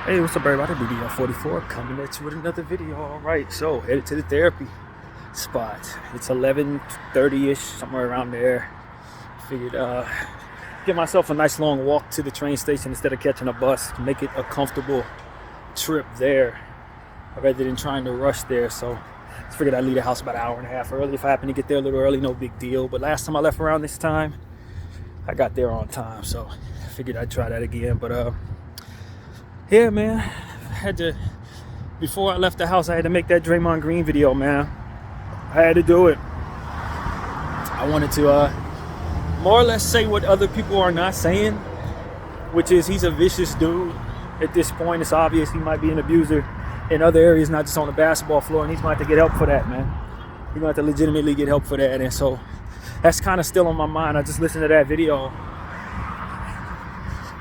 Hey, what's up, everybody? BDL44 coming at you with another video. All right, so headed to the therapy spot. It's 11:30ish, somewhere around there. Figured get myself a nice long walk to the train station instead of catching a bus. Make it a comfortable trip there rather than trying to rush there. So I figured I'd leave the house about an hour and a half early. If I happen to get there a little early, no big deal. But last time I left around this time, I got there on time. So I figured I'd try that again. But yeah, man, before I left the house, I had to make that Draymond Green video, man. I had to do it. I wanted to more or less say what other people are not saying, which is he's a vicious dude. At this point, it's obvious he might be an abuser in other areas, not just on the basketball floor, and he's going to have to get help for that, man. He's going to have to legitimately get help for that, and so that's kind of still on my mind. I just listened to that video,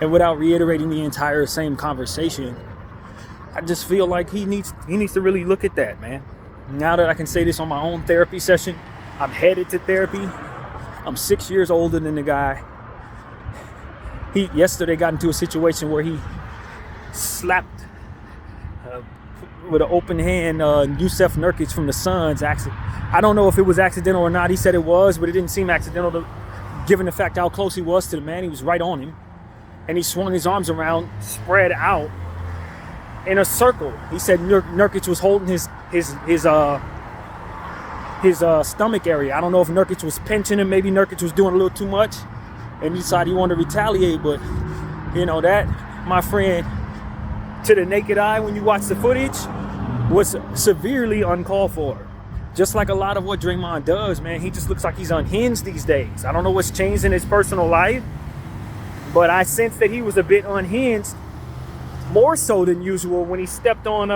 and without reiterating the entire same conversation, I just feel like he needs to really look at that, man. Now that I can say this on my own therapy session, I'm headed to therapy. I'm 6 years older than the guy. He yesterday got into a situation where he slapped with an open hand Yusef Nurkic from the Suns. I don't know if it was accidental or not. He said it was, but it didn't seem accidental given the fact how close he was to the man. He was right on him. And he swung his arms around, spread out in a circle. He said Nurkic was holding his stomach area. I don't know if Nurkic was pinching him. Maybe Nurkic was doing a little too much, and he decided he wanted to retaliate. But you know that, my friend, to the naked eye, when you watch the footage, was severely uncalled for. Just like a lot of what Draymond does, man. He just looks like he's unhinged these days. I don't know what's changed in his personal life, but I sense that he was a bit unhinged, more so than usual, when he stepped on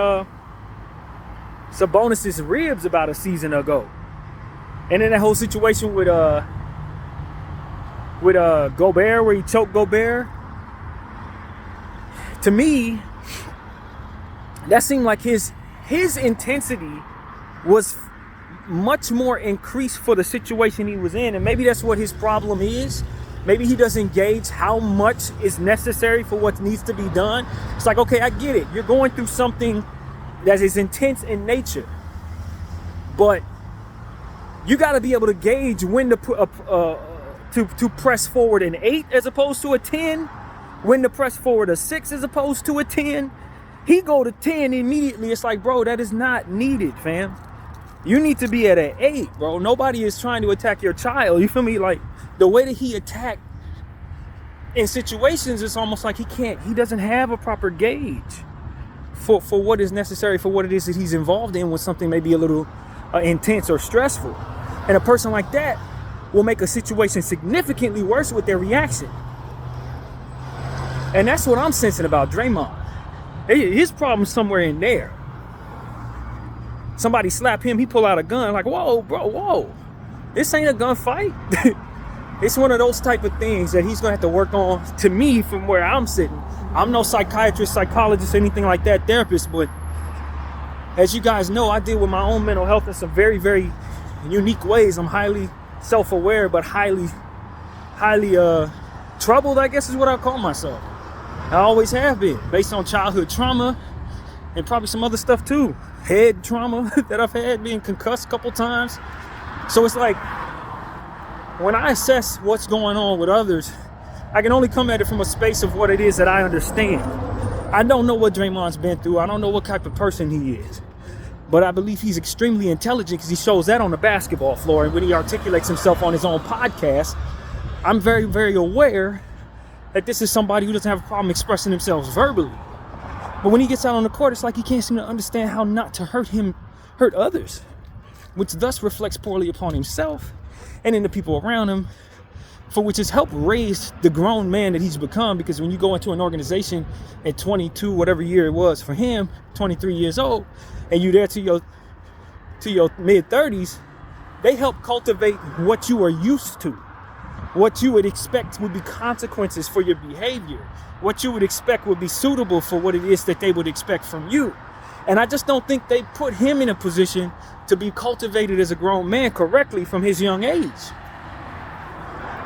Sabonis's ribs about a season ago. And then that whole situation with Gobert, where he choked Gobert. To me, that seemed like his intensity was much more increased for the situation he was in, and maybe that's what his problem is. Maybe he doesn't gauge how much is necessary for what needs to be done. It's like, okay, I get it. You're going through something that is intense in nature, but you got to be able to gauge when to press forward an 8 as opposed to a 10, when to press forward a 6 as opposed to a 10. He go to 10 immediately. It's like, bro, that is not needed, fam. You need to be at an 8, bro. Nobody is trying to attack your child. You feel me? Like, the way that he attacked in situations, it's almost like he doesn't have a proper gauge for what is necessary, for what it is that he's involved in, when something may be a little intense or stressful. And a person like that will make a situation significantly worse with their reaction. And that's what I'm sensing about Draymond. His problem's somewhere in there. Somebody slap him, he pull out a gun, like, whoa, bro, whoa. This ain't a gunfight. It's one of those type of things that he's gonna have to work on. To me, from where I'm sitting, I'm no psychiatrist, psychologist, anything like that, therapist, but as you guys know, I deal with my own mental health in some very, very unique ways. I'm highly self-aware, but highly troubled, I guess is what I call myself. I always have been, based on childhood trauma and probably some other stuff too. Head trauma that I've had, being concussed a couple times. So it's like, when I assess what's going on with others, I can only come at it from a space of what it is that I understand. I don't know what Draymond's been through. I don't know what type of person he is. But I believe he's extremely intelligent, because he shows that on the basketball floor. And when he articulates himself on his own podcast, I'm very, very aware that this is somebody who doesn't have a problem expressing themselves verbally. But when he gets out on the court, it's like he can't seem to understand how not to hurt others, which thus reflects poorly upon himself and in the people around him, for which has helped raise the grown man that he's become. Because when you go into an organization at 22, whatever year it was for him, 23 years old, and you're there to your mid-30s, they help cultivate what you are used to, what you would expect would be consequences for your behavior, what you would expect would be suitable for what it is that they would expect from you. And I just don't think they put him in a position to be cultivated as a grown man correctly from his young age.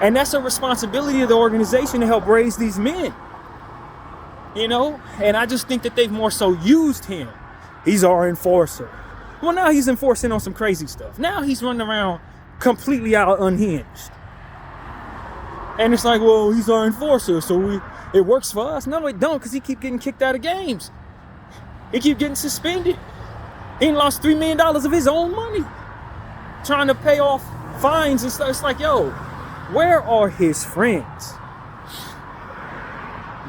And that's a responsibility of the organization to help raise these men. you know? And I just think that they've more so used him. He's our enforcer. Well, now he's enforcing on some crazy stuff. Now he's running around completely out unhinged. And it's like, well, he's our enforcer, so it works for us. No, it don't, because he keep getting kicked out of games. He keep getting suspended. He lost $3 million of his own money trying to pay off fines and stuff. It's like, yo, where are his friends?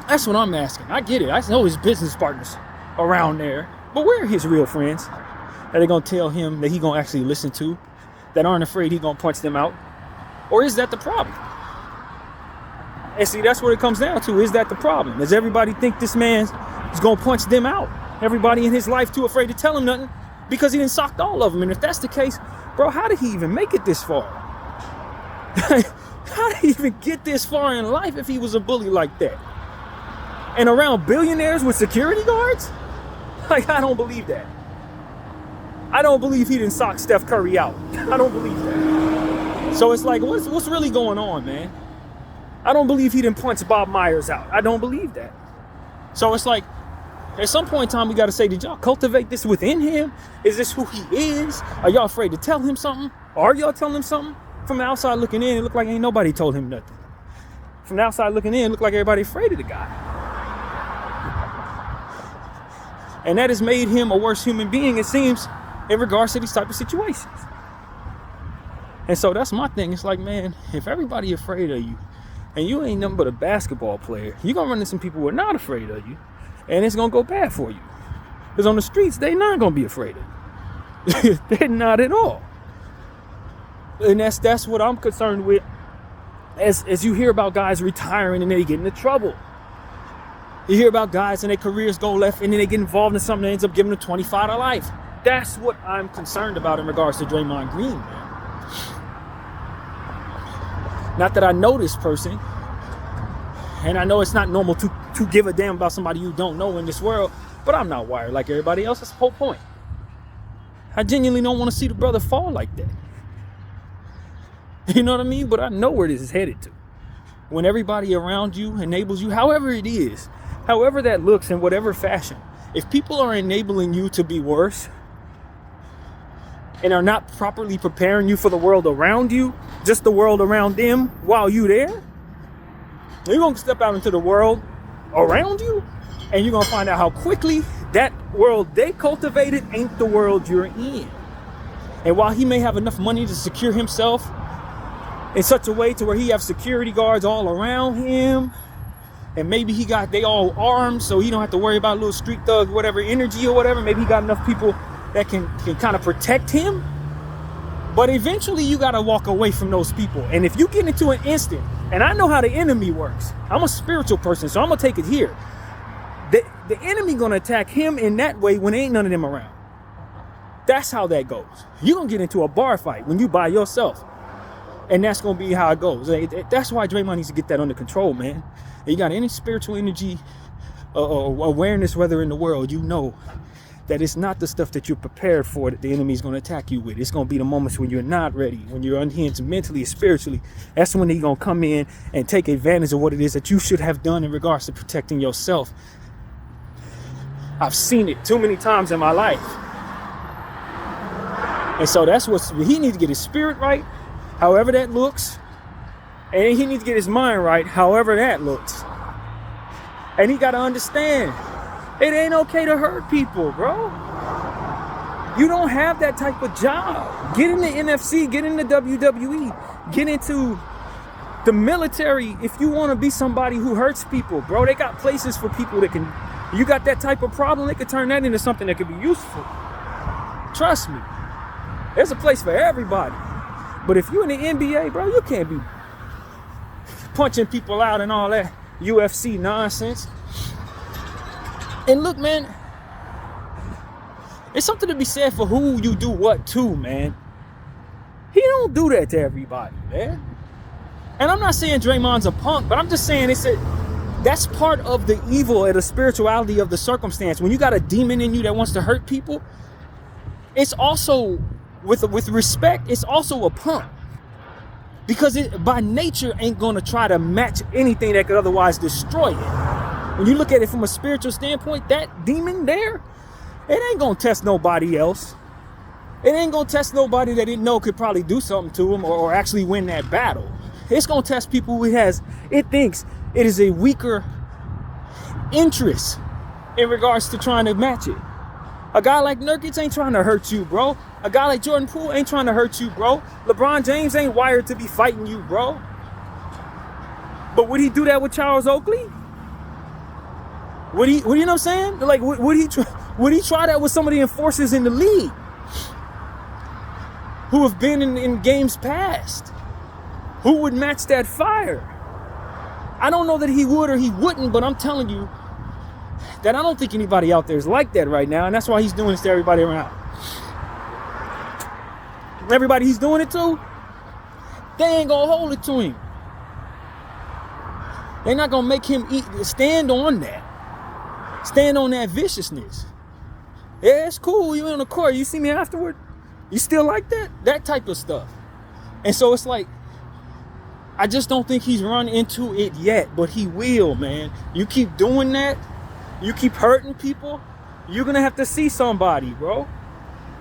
That's what I'm asking. I get it. I know his business partners around there, but where are his real friends that are going to tell him that he going to actually listen to, that aren't afraid he going to punch them out? Or is that the problem? And see, that's what it comes down to. Is that the problem? Does everybody think this man is going to punch them out? Everybody in his life too afraid to tell him nothing because he didn't socked all of them. And if that's the case, bro, how did he even make it this far? How did he even get this far in life if he was a bully like that? And around billionaires with security guards? Like, I don't believe that. I don't believe he didn't sock Steph Curry out. I don't believe that. So it's like, what's really going on, man? I don't believe he didn't punch Bob Myers out. I don't believe that. So it's like, at some point in time, we got to say, did y'all cultivate this within him? Is this who he is? Are y'all afraid to tell him something? Are y'all telling him something? From the outside looking in, it looked like ain't nobody told him nothing. From the outside looking in, it looked like everybody afraid of the guy. And that has made him a worse human being, it seems, in regards to these type of situations. And so that's my thing. It's like, man, if everybody afraid of you, and you ain't nothing but a basketball player, you're going to run into some people who are not afraid of you, and it's going to go bad for you. Because on the streets, they not going to be afraid of you. They're not at all. And that's what I'm concerned with as you hear about guys retiring and they get into trouble. You hear about guys and their careers go left and then they get involved in something that ends up giving them 25 to life. That's what I'm concerned about in regards to Draymond Green, man. Not that I know this person, and I know it's not normal to give a damn about somebody you don't know in this world, but I'm not wired like everybody else. That's the whole point. I genuinely don't want to see the brother fall like that. You know what I mean? But I know where this is headed to. When everybody around you enables you, however it is, however that looks in whatever fashion, if people are enabling you to be worse and are not properly preparing you for the world around you, just the world around them while you there, you're going to step out into the world around you and you're going to find out how quickly that world they cultivated ain't the world you're in. And while he may have enough money to secure himself in such a way to where he have security guards all around him, and maybe they all armed so he don't have to worry about little street thug whatever energy or whatever, maybe he got enough people that can kind of protect him. But eventually you got to walk away from those people. And if you get into an instant, and I know how the enemy works, I'm a spiritual person, so I'm gonna take it here. The enemy gonna attack him in that way when ain't none of them around. That's how that goes. You're gonna get into a bar fight when you by yourself. And that's going to be how it goes. That's why Draymond needs to get that under control, man. And you got any spiritual energy or awareness, whether in the world, you know that it's not the stuff that you're prepared for that the enemy is going to attack you with. It's going to be the moments when you're not ready, when you're unhinged mentally and spiritually. That's when he's going to come in and take advantage of what it is that you should have done in regards to protecting yourself. I've seen it too many times in my life. And so that's what he needs to get his spirit right, however that looks, and he needs to get his mind right, however that looks. And he got to understand, it ain't okay to hurt people, bro. You don't have that type of job. Get in the NFC, get in the WWE, get into the military if you want to be somebody who hurts people, bro. They got places for people that can, you got that type of problem, they could turn that into something that could be useful. Trust me. There's a place for everybody. But if you're in the NBA, bro, you can't be punching people out and all that UFC nonsense. And look, man, it's something to be said for who you do what to, man. He don't do that to everybody, man. And I'm not saying Draymond's a punk, but I'm just saying that's part of the evil and the spirituality of the circumstance. When you got a demon in you that wants to hurt people, it's also, with respect, it's also a punk. Because it, by nature, ain't going to try to match anything that could otherwise destroy it. When you look at it from a spiritual standpoint, that demon there, it ain't gonna test nobody else. It ain't gonna test nobody that it know could probably do something to him or actually win that battle. It's gonna test people who it thinks it is a weaker interest in regards to trying to match it. A guy like Nurkic ain't trying to hurt you, bro. A guy like Jordan Poole ain't trying to hurt you, bro. LeBron James ain't wired to be fighting you, bro. But would he do that with Charles Oakley? Would he, you know what I'm saying? Like, would he try that with some of the enforcers in the league who have been in games past? Who would match that fire? I don't know that he would or he wouldn't, but I'm telling you that I don't think anybody out there is like that right now, and that's why he's doing this to everybody around. Everybody he's doing it to, they ain't gonna hold it to him. They're not gonna make him stand on that viciousness. Yeah, it's cool. You on the court, you see me afterward, you still like that type of stuff. And so it's like, I just don't think he's run into it yet, but he will, man. You keep doing that, you keep hurting people, you're gonna have to see somebody, bro.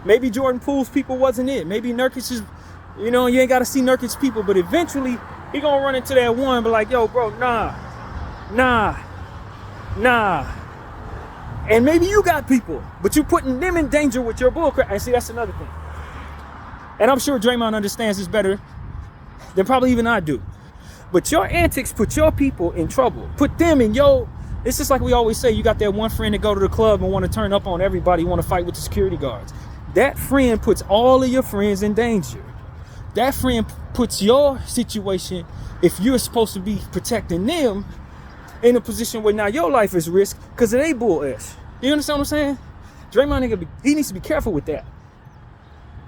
Maybe Jordan Poole's people wasn't it. Maybe Nurkic's, you ain't gotta see Nurkic's people, but eventually he gonna run into that one, but like, yo, bro, nah. And maybe you got people, but you putting them in danger with your bullcrap. And see, that's another thing. And I'm sure Draymond understands this better than probably even I do. But your antics put your people in trouble. Put them in it's just like we always say, you got that one friend that go to the club and want to turn up on everybody, want to fight with the security guards. That friend puts all of your friends in danger. That friend puts your situation, if you're supposed to be protecting them, in a position where now your life is risk because of they bullish. You understand what I'm saying? Draymond, he needs to be careful with that.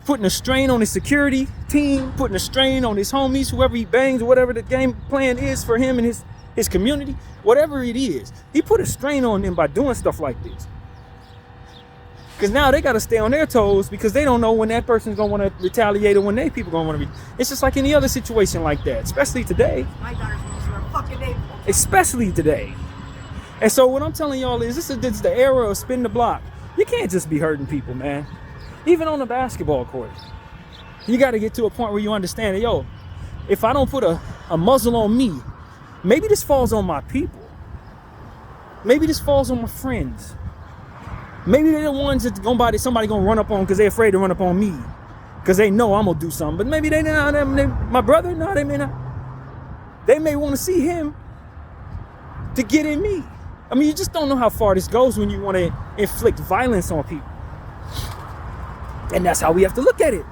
Putting a strain on his security team, putting a strain on his homies, whoever he bangs, or whatever the game plan is for him and his community, whatever it is. He put a strain on them by doing stuff like this. Because now they got to stay on their toes because they don't know when that person's going to want to retaliate or when they people going to want to It's just like any other situation like that, especially today. My daughter's supposed to her fucking name. Especially today. And so what I'm telling y'all is this is the era of spin the block. You can't just be hurting people, man. Even on the basketball court. You got to get to a point where you understand that, if I don't put a muzzle on me, maybe this falls on my people. Maybe this falls on my friends. Maybe they're the ones that somebody gonna run up on because they're afraid to run up on me. Because they know I'm gonna do something. But maybe my brother, no, they may not. They may want to see him to get in me. I mean, you just don't know how far this goes when you want to inflict violence on people. And that's how we have to look at it.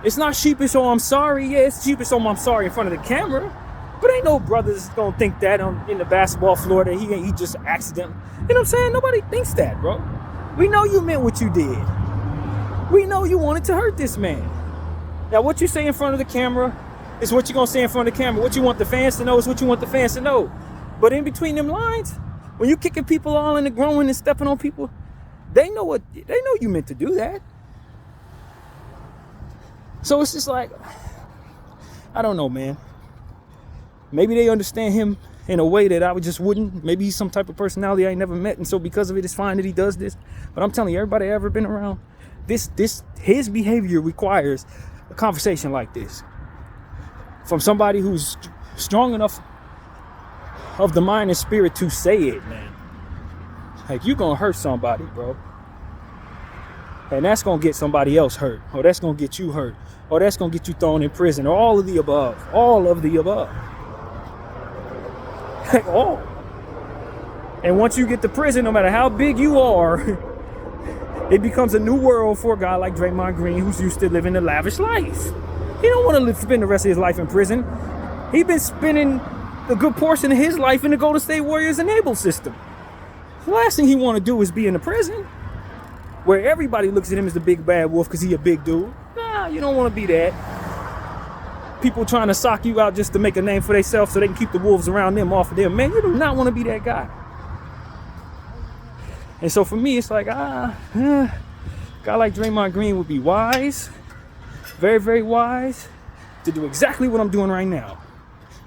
It's not sheepish, I'm sorry. Yeah, it's sheepish, I'm sorry in front of the camera. But ain't no brothers gonna think that in the basketball floor that he just accidentally. You know what I'm saying? Nobody thinks that, bro. We know you meant what you did. We know you wanted to hurt this man. Now, what you say in front of the camera is what you're gonna say in front of the camera. What you want the fans to know is what you want the fans to know. But in between them lines, when you kicking people all in the groin and stepping on people, they know you meant to do that. So it's just like, I don't know, man. Maybe they understand him in a way that I just wouldn't. Maybe he's some type of personality I ain't never met, and so because of it, it's fine that he does this. But I'm telling you, everybody I ever been around, his behavior requires a conversation like this from somebody who's strong enough of the mind and spirit to say it, man. Like, you gonna hurt somebody, bro, and that's gonna get somebody else hurt, or that's gonna get you hurt, or that's gonna get you thrown in prison, or all of the above. Like, oh. And once you get to prison, no matter how big you are, it becomes a new world for a guy like Draymond Green, who's used to living a lavish life. He don't want to spend the rest of his life in prison. He's been spending a good portion of his life in the Golden State Warriors enable system. The last thing he want to do is be in a prison where everybody looks at him as the big bad wolf because he a big dude. Nah, you don't want to be that. People trying to sock you out just to make a name for themselves so they can keep the wolves around them off of them. Man, you do not want to be that guy. And so for me, it's like, a guy like Draymond Green would be wise, very, very wise, to do exactly what I'm doing right now.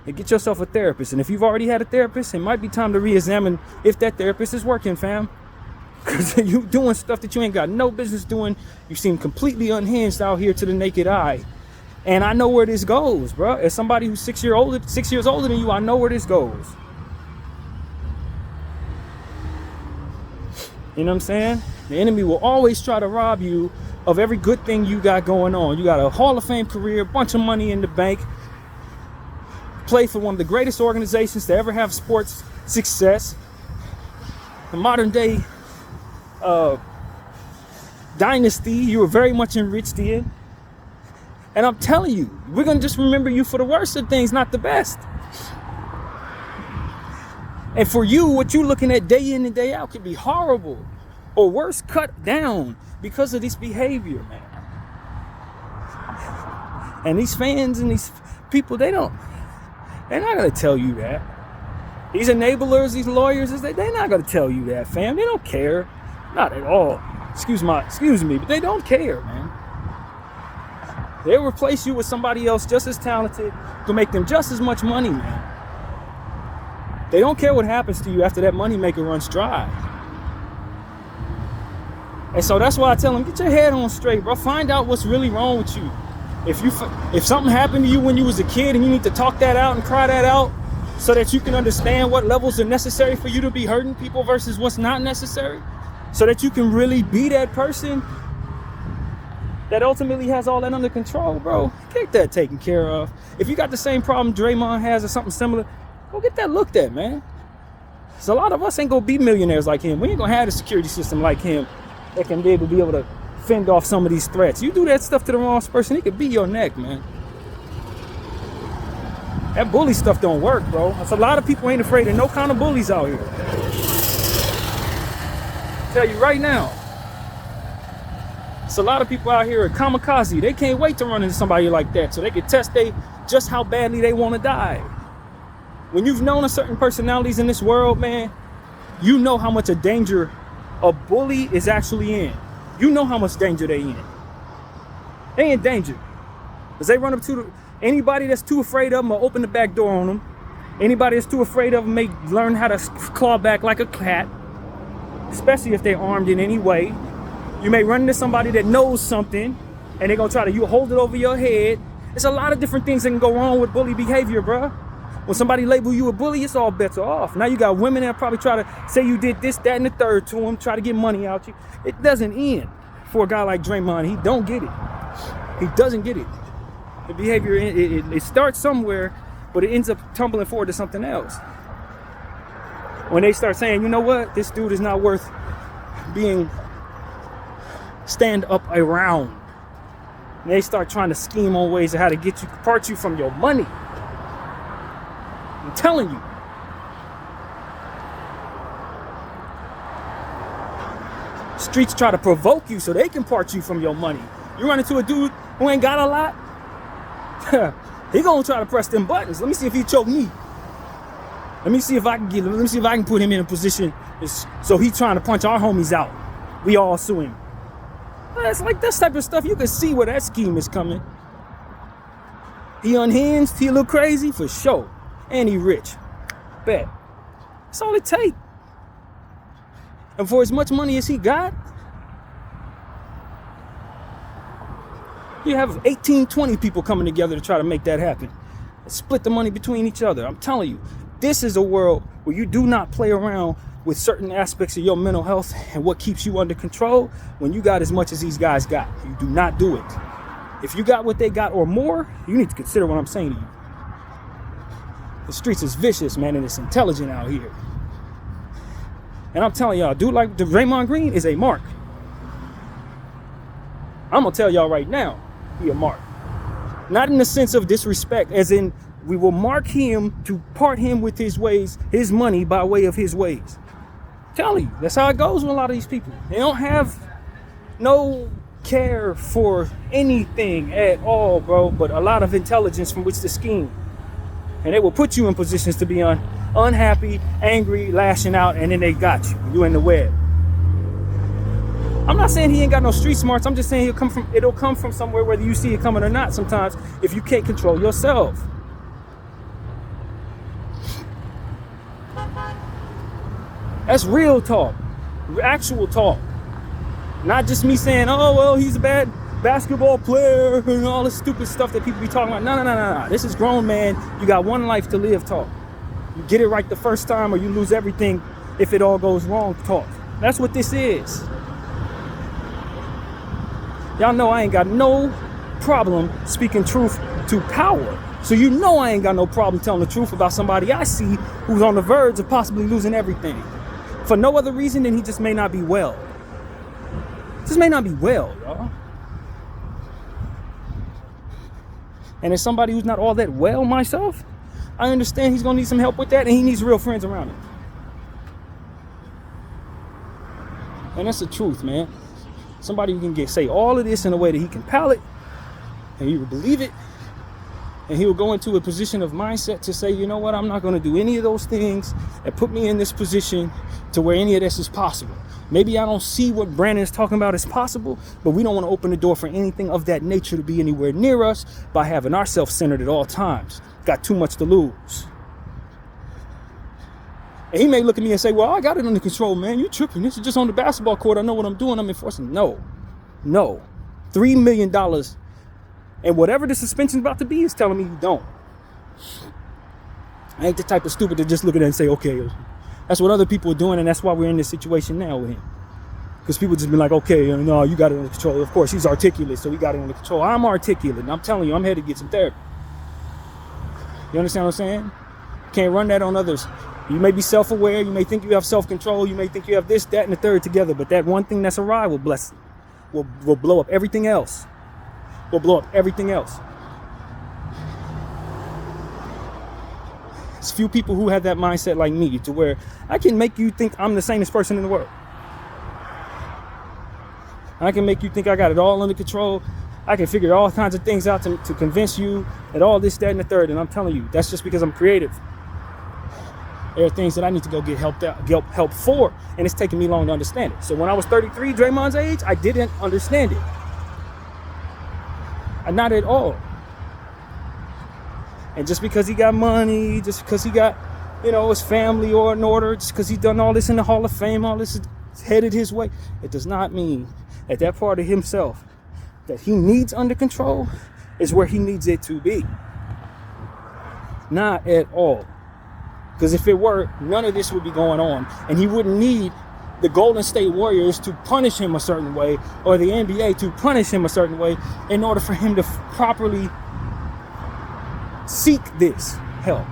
and get yourself a therapist. And if you've already had a therapist, it might be time to re-examine if that therapist is working, fam. Because you doing stuff that you ain't got no business doing. You seem completely unhinged out here to the naked eye. And I know where this goes, bro. As somebody who's 6 years older than you, I know where this goes. You know what I'm saying? The enemy will always try to rob you of every good thing you got going on. You got a Hall of Fame career, a bunch of money in the bank, play for one of the greatest organizations to ever have sports success. The modern day dynasty you were very much enriched in. And I'm telling you, we're going to just remember you for the worst of things, not the best. And for you, what you're looking at day in and day out could be horrible or worse, cut down because of this behavior, man. And these fans and these people, they're not going to tell you that. These enablers, these lawyers, they're not going to tell you that, fam. They don't care. Not at all. Excuse me, but they don't care, man. They'll replace you with somebody else just as talented to make them just as much money, man. They don't care what happens to you after that moneymaker runs dry. And so that's why I tell them, get your head on straight, bro. Find out what's really wrong with you. If something happened to you when you was a kid and you need to talk that out and cry that out so that you can understand what levels are necessary for you to be hurting people versus what's not necessary, so that you can really be that person that ultimately has all that under control, bro. Get that taken care of. If you got the same problem Draymond has or something similar, go get that looked at, man. So a lot of us ain't gonna be millionaires like him. We ain't gonna have a security system like him that can be able to fend off some of these threats. You do that stuff to the wrong person, he could beat your neck, man. That bully stuff don't work, bro. That's a lot of people ain't afraid of no kind of bullies out here. I'll tell you right now. It's a lot of people out here are kamikaze. They can't wait to run into somebody like that so they can test just how badly they want to die. When you've known a certain personalities in this world, man, you know how much a danger a bully is actually in. You know how much danger they in. They in danger. Because they run up to anybody that's too afraid of them will open the back door on them. Anybody that's too afraid of them may learn how to claw back like a cat, especially if they're armed in any way. You may run into somebody that knows something and they're going to try to hold it over your head. There's a lot of different things that can go wrong with bully behavior, bro. When somebody label you a bully, it's all bets are off. Now you got women that probably try to say you did this, that, and the third to them, try to get money out you. It doesn't end for a guy like Draymond. He don't get it. He doesn't get it. The behavior, it starts somewhere, but it ends up tumbling forward to something else. When they start saying, you know what, this dude is not worth being stand up around. And they start trying to scheme on ways of how to part you from your money. I'm telling you. Streets try to provoke you so they can part you from your money. You run into a dude who ain't got a lot, he gonna try to press them buttons. Let me see if he choke me. Let me see if I can put him in a position so he's trying to punch our homies out. We all sue him. It's like this type of stuff. You can see where that scheme is coming. He unhinged. He a little crazy for sure. And he rich. Bet. That's all it takes. And for as much money as he got, you have 18, 20 people coming together to try to make that happen. Split the money between each other. I'm telling you, this is a world where you do not play around with certain aspects of your mental health and what keeps you under control when you got as much as these guys got. You do not do it. If you got what they got or more, you need to consider what I'm saying to you. The streets is vicious, man, and it's intelligent out here. And I'm telling y'all, dude like Draymond Green is a mark. I'm gonna tell y'all right now, he a mark. Not in the sense of disrespect, as in we will mark him to part him with his ways, his money by way of his ways. Tell you, that's how it goes with a lot of these people. They don't have no care for anything at all, bro, but a lot of intelligence from which to scheme. And they will put you in positions to be unhappy, angry, lashing out, and then they got you. You in the web. I'm not saying he ain't got no street smarts. I'm just saying it'll come from somewhere, whether you see it coming or not sometimes, if you can't control yourself. That's real talk, actual talk. Not just me saying, oh, well, he's a bad basketball player and all this stupid stuff that people be talking about. No. This is grown man. You got one life to live talk. You get it right the first time or you lose everything if it all goes wrong talk. That's what this is. Y'all know I ain't got no problem speaking truth to power. So you know I ain't got no problem telling the truth about somebody I see who's on the verge of possibly losing everything. For no other reason than he just may not be well. Just may not be well, y'all. And as somebody who's not all that well myself, I understand he's gonna need some help with that, and he needs real friends around him. And that's the truth, man. Somebody who can say all of this in a way that he can palate, and he will believe it, and he will go into a position of mindset to say, you know what, I'm not gonna do any of those things that put me in this position to where any of this is possible. Maybe I don't see what Brandon is talking about as possible, but we don't want to open the door for anything of that nature to be anywhere near us by having ourselves centered at all times. Got too much to lose. And he may look at me and say, well, I got it under control, man. You tripping. This is just on the basketball court. I know what I'm doing. I'm enforcing. No. $3 million. And whatever the suspension's about to be is telling me you don't. I ain't the type of stupid to just look at it and say, okay, that's what other people are doing, and that's why we're in this situation now with him. Because people just be like, okay, no, you got it under control. Of course, he's articulate, so he got it under control. I'm articulate, and I'm telling you, I'm headed to get some therapy. You understand what I'm saying? Can't run that on others. You may be self-aware. You may think you have self-control. You may think you have this, that, and the third together. But that one thing that's awry will will blow up everything else. Will blow up everything else. There's few people who have that mindset like me, to where I can make you think I'm the sanest person in the world. I can make you think I got it all under control. I can figure all kinds of things out to convince you that all this, that, and the third. And I'm telling you, that's just because I'm creative. There are things that I need to go get help for, and it's taking me long to understand it. So when I was 33, Draymond's age, I didn't understand it. Not at all. And just because he got money, just because he got, his family or in order, just because he's done all this in the Hall of Fame, all this is headed his way, it does not mean that part of himself that he needs under control is where he needs it to be. Not at all. Because if it were, none of this would be going on, and he wouldn't need the Golden State Warriors to punish him a certain way, or the NBA to punish him a certain way, in order for him to properly seek this help,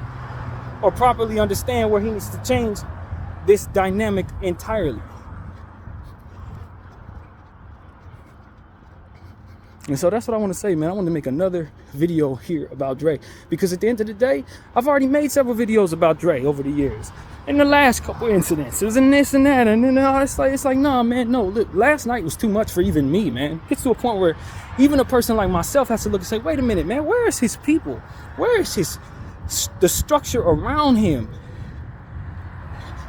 or properly understand where he needs to change this dynamic entirely. And so that's what I want to say, man. I want to make another video here about Dre, because at the end of the day, I've already made several videos about Dre over the years, and the last couple incidences and this and that, and then it's like, nah, man, no. Look, last night was too much for even me, man. It gets to a point where even a person like myself has to look and say, wait a minute, man, where is his people? Where is the structure around him?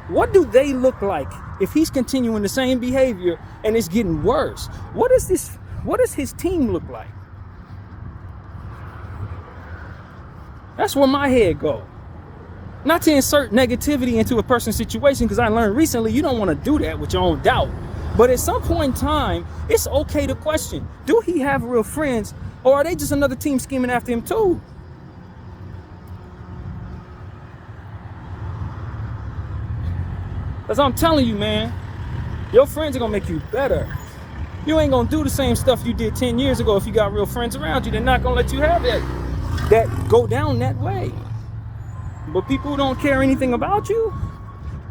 What do they look like if he's continuing the same behavior and it's getting worse? What does his team look like? That's where my head goes. Not to insert negativity into a person's situation, because I learned recently you don't want to do that with your own doubt. But at some point in time, it's okay to question, do he have real friends, or are they just another team scheming after him too? Because I'm telling you, man, your friends are going to make you better. You ain't gonna do the same stuff you did 10 years ago if you got real friends around you. They're not gonna let you have that go down that way. But people who don't care anything about you,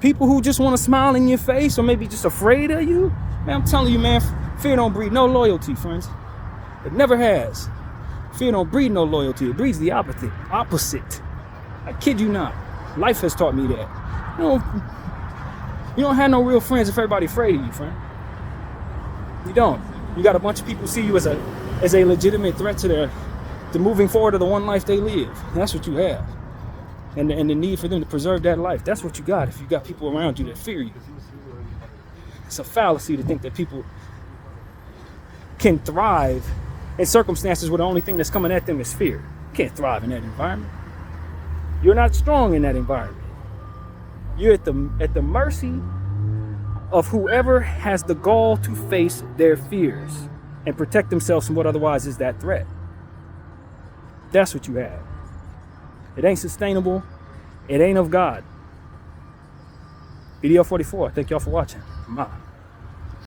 people who just want to smile in your face or maybe just afraid of you, man, I'm telling you, man, fear don't breed no loyalty, friends. It never has. Fear don't breed no loyalty. It breeds the opposite. I kid you not. Life has taught me that. You don't have no real friends if everybody's afraid of you, friend. You don't. You got a bunch of people see you as a legitimate threat to moving forward to the one life they live. That's what you have. And the need for them to preserve that life. That's what you got if you got people around you that fear you. It's a fallacy to think that people can thrive in circumstances where the only thing that's coming at them is fear. You can't thrive in that environment. You're not strong in that environment. You're at the mercy of whoever has the gall to face their fears and protect themselves from what otherwise is that threat. That's what you have. It ain't sustainable. It ain't of God. BDL 44. Thank y'all for watching.